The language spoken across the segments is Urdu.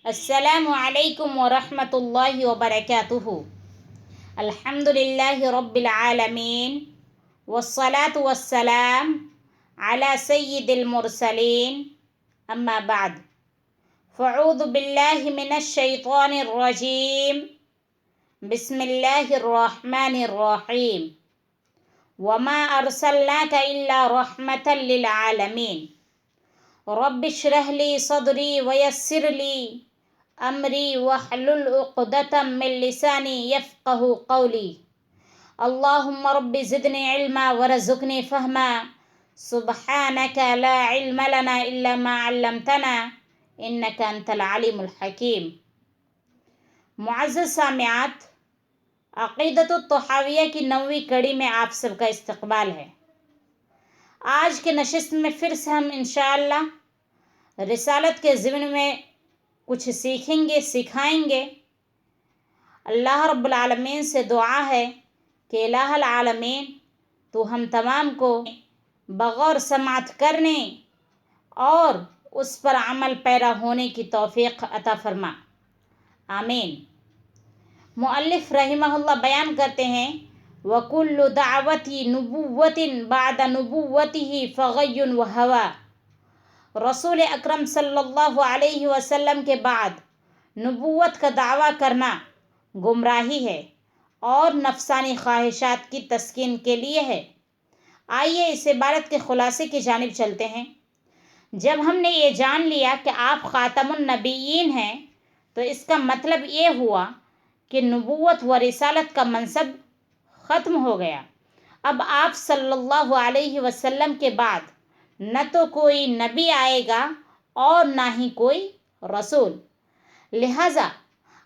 السلام علیکم ورحمۃ اللہ وبرکاتہ۔ الحمد للہ رب العالمین والصلاة والسلام علی سید المرسلین، اما بعد فاعوذ باللہ من الشیطان الرجیم، بسم اللہ الرحمن الرحیم۔ وما ارسلناک الا رحمة للعالمین۔ رب اشرح لی صدری ویسر لی امری واحلل عقدۃ من لسانی یفقهوا قولی۔ اللہم رب زدنی علما ورزقنی فہما، سبحانک لا علم لنا الا ما علمتنا انک انت العلیم الحکیم۔ معزز سامعات، عقیدۃ الطحاویہ کی 9ویں کڑی میں آپ سب کا استقبال ہے۔ آج کے نشست میں پھر سے ہم انشاءاللہ رسالت کے ضمن میں کچھ سیکھیں گے، سکھائیں گے۔ اللہ رب العالمین سے دعا ہے کہ الہ العالمین تو ہم تمام کو بغور سماعت کرنے اور اس پر عمل پیرا ہونے کی توفیق عطا فرما، آمین۔ مؤلف رحمہ اللہ بیان کرتے ہیں وَكُلُّ دعوتی نبوۃ بعد نبوتہ فغی وہوا۔ رسول اکرم صلی اللہ علیہ وسلم کے بعد نبوت کا دعویٰ کرنا گمراہی ہے اور نفسانی خواہشات کی تسکین کے لیے ہے۔ آئیے اس عبارت کے خلاصے کی جانب چلتے ہیں۔ جب ہم نے یہ جان لیا کہ آپ خاتم النبیین ہیں تو اس کا مطلب یہ ہوا کہ نبوت و رسالت کا منصب ختم ہو گیا۔ اب آپ صلی اللہ علیہ وسلم کے بعد نہ تو کوئی نبی آئے گا اور نہ ہی کوئی رسول، لہٰذا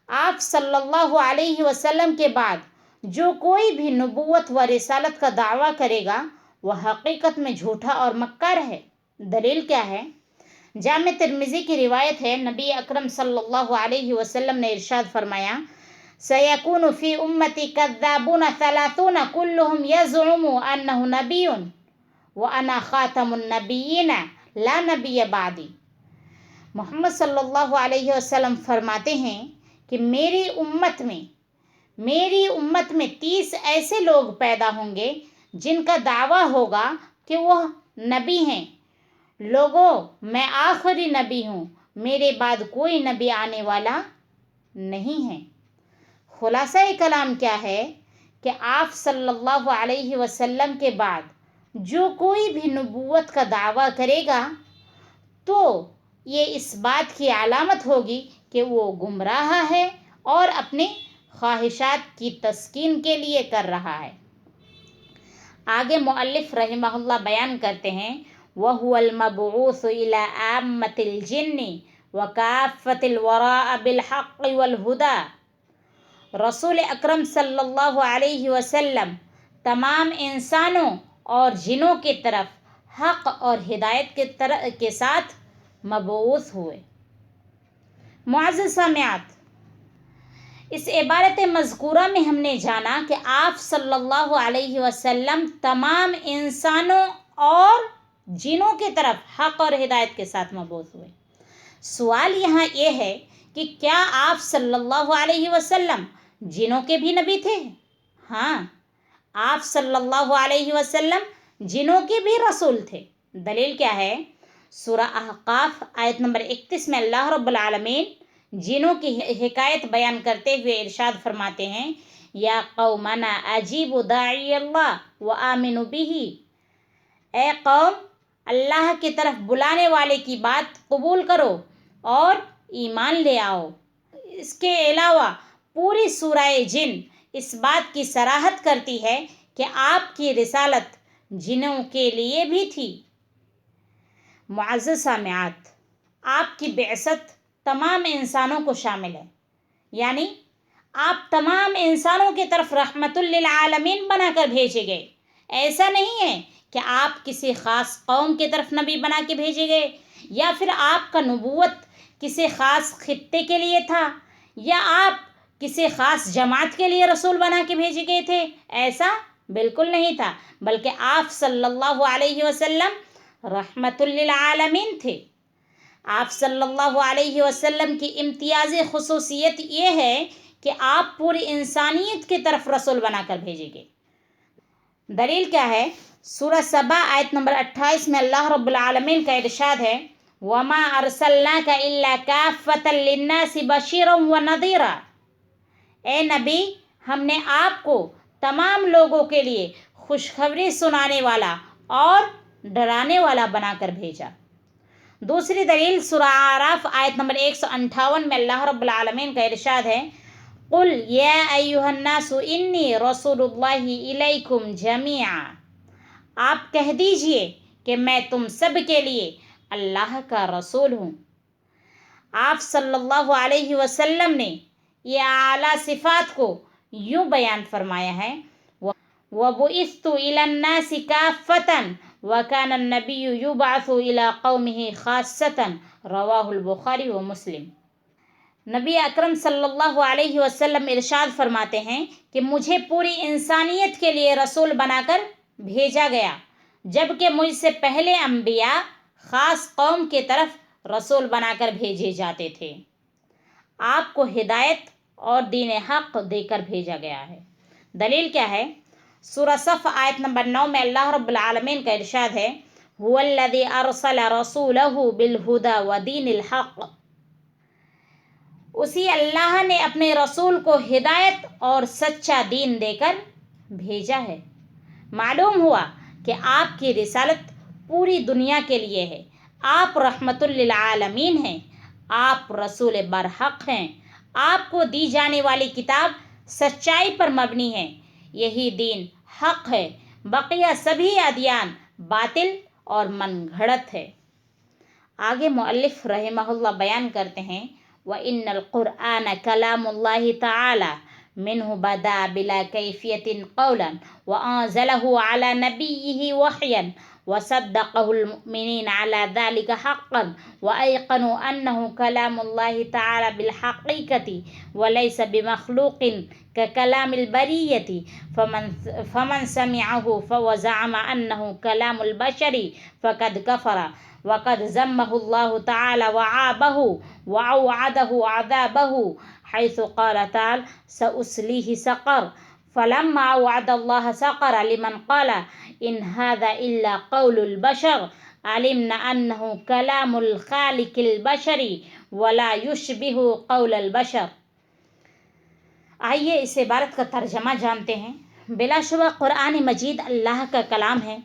آپ صلی اللہ علیہ وسلم کے بعد جو کوئی بھی نبوت و رسالت کا دعویٰ کرے گا وہ حقیقت میں جھوٹا اور مکار ہے۔ دلیل کیا ہے؟ جامع ترمذی کی روایت ہے، نبی اکرم صلی اللہ علیہ وسلم نے ارشاد فرمایا سَيَكُونُ فِي أُمَّتِي كَذَّابُونَ ثَلَاثُونَ كُلُّهُمْ يَزْعُمُ أَنَّهُ نَبِيٌّ وَأَنَا خَاتَمُ النَّبِيِّينَ لَا نَبِيَّ بَعْدِي۔ محمد صلی اللہ علیہ وسلم فرماتے ہیں کہ میری امت میں 30 ایسے لوگ پیدا ہوں گے جن کا دعویٰ ہوگا کہ وہ نبی ہیں۔ لوگوں، میں آخری نبی ہوں، میرے بعد کوئی نبی آنے والا نہیں ہے۔ خلاصہ کلام کیا ہے کہ آپ صلی اللہ علیہ وسلم کے بعد جو کوئی بھی نبوت کا دعویٰ کرے گا تو یہ اس بات کی علامت ہوگی کہ وہ گمراہ ہے اور اپنے خواہشات کی تسکین کے لیے کر رہا ہے۔ آگے مؤلف رحمہ اللہ بیان کرتے ہیں وَهُوَ الْمَبْعُوثُ إِلَىٰ عَامَّةِ الْجِنِّ وَكَافَّةِ الْوَرَاءِ بِالْحَقِّ وَالْهُدَىٰ۔ رسول اکرم صلی اللہ علیہ وسلم تمام انسانوں اور جنوں کی طرف حق اور ہدایت کے ساتھ مبعوث ہوئے۔ معزز سامعات، اس عبارت مذکورہ میں ہم نے جانا کہ آپ صلی اللہ علیہ وسلم تمام انسانوں اور جنوں کی طرف حق اور ہدایت کے ساتھ مبعوث ہوئے۔ سوال یہاں یہ ہے کہ کیا آپ صلی اللہ علیہ وسلم جنوں کے بھی نبی تھے؟ ہاں، آپ صلی اللہ علیہ وسلم جنوں کے بھی رسول تھے۔ دلیل کیا ہے؟ سورہ احقاف آیت نمبر 31 میں اللہ رب العالمین جنوں کی حکایت بیان کرتے ہوئے ارشاد فرماتے ہیں یا قومنا اجیبوا داعی اللہ وآمنوا بہ۔ اے قوم، اللہ کی طرف بلانے والے کی بات قبول کرو اور ایمان لے آؤ۔ اس کے علاوہ پوری سورہ جن اس بات کی صراحت کرتی ہے کہ آپ کی رسالت جنوں کے لیے بھی تھی۔ معزز سامعات، آپ کی بعثت تمام انسانوں کو شامل ہے، یعنی آپ تمام انسانوں کی طرف رحمت للعالمین بنا کر بھیجے گئے۔ ایسا نہیں ہے کہ آپ کسی خاص قوم کی طرف نبی بنا کے بھیجے گئے یا پھر آپ کا نبوت کسی خاص خطے کے لیے تھا یا آپ کسی خاص جماعت کے لیے رسول بنا کے بھیجے گئے تھے۔ ایسا بالکل نہیں تھا، بلکہ آپ صلی اللہ علیہ وسلم رحمت للعالمین تھے۔ آپ صلی اللہ علیہ وسلم کی امتیازی خصوصیت یہ ہے کہ آپ پوری انسانیت کی طرف رسول بنا کر بھیجے گئے۔ دلیل کیا ہے؟ سورہ سبا آیت نمبر 28 میں اللہ رب العالمین کا ارشاد ہے وَمَا أَرْسَلْنَاكَ إِلَّا كَافَّةً لِلنَّاسِ بَشِيرًا وَنَذِيرًا، اے نبی ہم نے آپ کو تمام لوگوں کے لیے خوشخبری سنانے والا اور ڈرانے والا بنا کر بھیجا۔ دوسری دلیل سورہ اعراف آیت نمبر 158 میں اللہ رب العالمین کا ارشاد ہے قُلْ يَا أَيُّهَا النَّاسُ إِنِّي رَسُولُ اللَّهِ إِلَيْكُمْ جَمِيعًا، آپ کہہ دیجئے کہ میں تم سب کے لیے اللہ کا رسول ہوں۔ آپ صلی اللہ علیہ وسلم نے یہ اعلیٰ صفات کو یوں بیان فرمایا ہے وَبُعِثْتُ إِلَى النَّاسِ كَافَّةً وَكَانَ النَّبِيُّ يُبْعَثُ إِلَى قَوْمِهِ خَاصَّةً رواہ البخاری و مسلم۔ نبی اکرم صلی اللہ علیہ وسلم ارشاد فرماتے ہیں کہ مجھے پوری انسانیت کے لیے رسول بنا کر بھیجا گیا، جبکہ مجھ سے پہلے انبیاء خاص قوم کی طرف رسول بنا کر بھیجے جاتے تھے۔ آپ کو ہدایت اور دین حق دے کر بھیجا گیا ہے۔ دلیل کیا ہے؟ سورہ صف آیت نمبر 9 میں اللہ رب العالمین کا ارشاد ہے هُوَ الَّذِي أَرْسَلَ رَسُولَهُ بِالْهُدَى وَدِينِ الْحَقِّ، اسی اللہ نے اپنے رسول کو ہدایت اور سچا دین دے کر بھیجا ہے۔ معلوم ہوا کہ آپ کی رسالت پوری دنیا کے لیے ہے۔ آپ رحمت للعالمین ہیں، آپ رسول برحق ہیں، آپ کو دی جانے والی کتاب سچائی پر مبنی ہے، یہی دین حق ہے، بقیہ سبھی ادیان باطل اور من گھڑت ہے۔ آگے مؤلف رحمہ اللہ بیان کرتے ہیں وَإِنَّ الْقُرْآنَ كَلَامُ اللَّهِ تَعَالَى مِنْهُ بَدَا بِلَا كَيْفِيَةٍ قَوْلًا وَأَنزَلَهُ عَلَى نَبِيِّهِ وَحْيًا وَصَدَّقَهُ الْمُؤْمِنِينَ عَلَى ذَلِكَ حَقًّا وَأَيْقَنُوا أَنَّهُ كَلَامُ اللَّهِ تَعَالَى بِالْحَقِيقَةِ وَلَيْسَ بِمَخْلُوقٍ كَكَلَامِ الْبَرِيَّةِ فَمَنْ سَمِعَهُ وَزَعَمَ أَنَّهُ كَلَامُ الْبَشَرِ فَقَدْ كَفَرَ وَقَدْ ذَمَّهُ اللَّهُ تَعَالَى وَعَابَهُ وَأَوْعَدَهُ عَذَابَهُ حيث قال تعالى سأصليه سقر فلما أوعد الله سقر لمن قال إن هذا إلا قول البشر علمنا أنه كلام الخالق البشري ولا يشبه قول البشر۔ آئیے اس عبارت کا ترجمہ جانتے ہیں۔ بلا شبہ قرآن مجید اللہ کا کلام ہے۔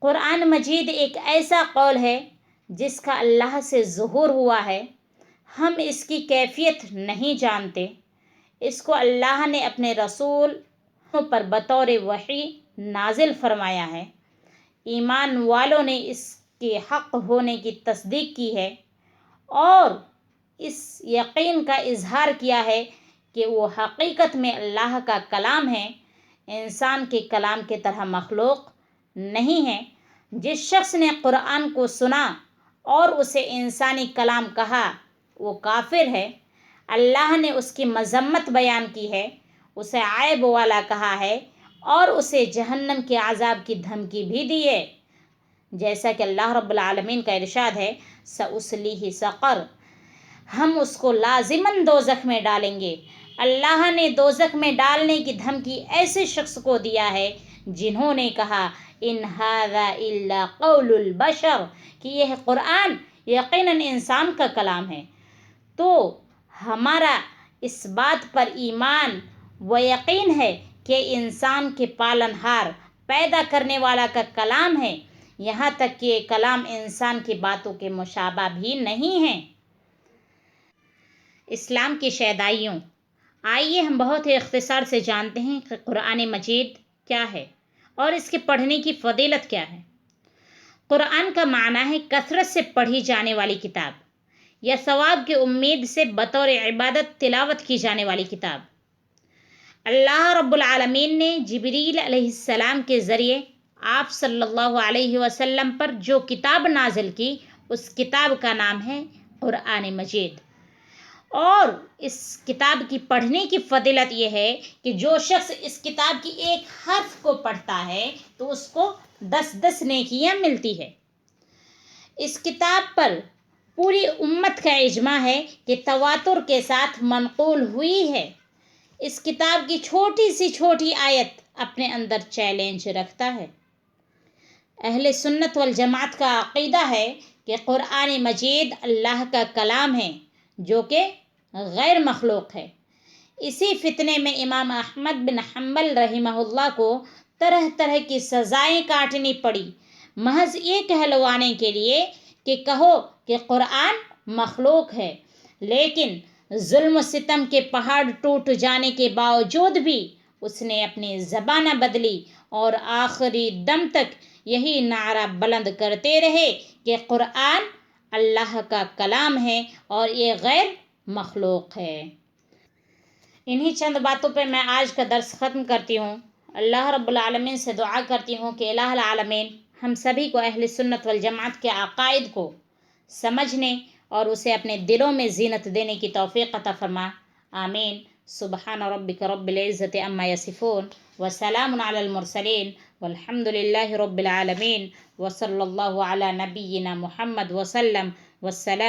قرآن مجید ایک ایسا قول ہے جس کا اللہ سے ظہور ہوا ہے۔ ہم اس کی کیفیت نہیں جانتے۔ اس کو اللہ نے اپنے رسول پر بطور وحی نازل فرمایا ہے۔ ایمان والوں نے اس کے حق ہونے کی تصدیق کی ہے اور اس یقین کا اظہار کیا ہے کہ وہ حقیقت میں اللہ کا کلام ہے، انسان کے کلام کی طرح مخلوق نہیں ہے۔ جس شخص نے قرآن کو سنا اور اسے انسانی کلام کہا وہ کافر ہے۔ اللہ نے اس کی مذمت بیان کی ہے، اسے عیب والا کہا ہے اور اسے جہنم کے عذاب کی دھمکی بھی دی ہے، جیسا کہ اللہ رب العالمین کا ارشاد ہے سأصلیہ سقر، ہم اس کو لازماً دوزخ میں ڈالیں گے۔ اللہ نے دوزخ میں ڈالنے کی دھمکی ایسے شخص کو دیا ہے جنہوں نے کہا ان ھذا الا قول البشر، کہ یہ قرآن یقیناً انسان کا کلام ہے۔ تو ہمارا اس بات پر ایمان و یقین ہے کہ انسان کے پالن ہار پیدا کرنے والا کا کلام ہے، یہاں تک کہ یہ کلام انسان کی باتوں کے مشابہ بھی نہیں ہے۔ اسلام کی شیدائیوں، آئیے ہم بہت ہی اختصار سے جانتے ہیں کہ قرآن مجید کیا ہے اور اس کے پڑھنے کی فضیلت کیا ہے۔ قرآن کا معنی ہے کثرت سے پڑھی جانے والی کتاب یا ثواب کی امید سے بطور عبادت تلاوت کی جانے والی کتاب۔ اللہ رب العالمین نے جبریل علیہ السلام کے ذریعے آپ صلی اللہ علیہ وسلم پر جو کتاب نازل کی اس کتاب کا نام ہے قرآن مجید، اور اس کتاب کی پڑھنے کی فضیلت یہ ہے کہ جو شخص اس کتاب کی ایک حرف کو پڑھتا ہے تو اس کو 10 نیکیاں ملتی ہے۔ اس کتاب پر پوری امت کا اجماع ہے کہ تواتر کے ساتھ منقول ہوئی ہے۔ اس کتاب کی چھوٹی سی چھوٹی آیت اپنے اندر چیلنج رکھتا ہے۔ اہل سنت والجماعت کا عقیدہ ہے کہ قرآن مجید اللہ کا کلام ہے جو کہ غیر مخلوق ہے۔ اسی فتنے میں امام احمد بن حنبل رحمہ اللہ کو طرح طرح کی سزائیں کاٹنی پڑی، محض یہ کہلوانے کے لیے کہ کہو کہ قرآن مخلوق ہے۔ لیکن ظلم و ستم کے پہاڑ ٹوٹ جانے کے باوجود بھی اس نے اپنی زبان نہ بدلی اور آخری دم تک یہی نعرہ بلند کرتے رہے کہ قرآن اللہ کا کلام ہے اور یہ غیر مخلوق ہے۔ انہی چند باتوں پہ میں آج کا درس ختم کرتی ہوں۔ اللہ رب العالمین سے دعا کرتی ہوں کہ الہ العالمین ہم سبھی کو اہل سنت والجماعت کے عقائد کو سمجھنے اور اسے اپنے دلوں میں زینت دینے کی توفیق عطا فرما، آمین۔ سبحان ربک رب العزت عما یصفون وسلام علی المرسلین والحمد للہ رب العالمین وصلی اللہ علی نبینا محمد وسلم والسلام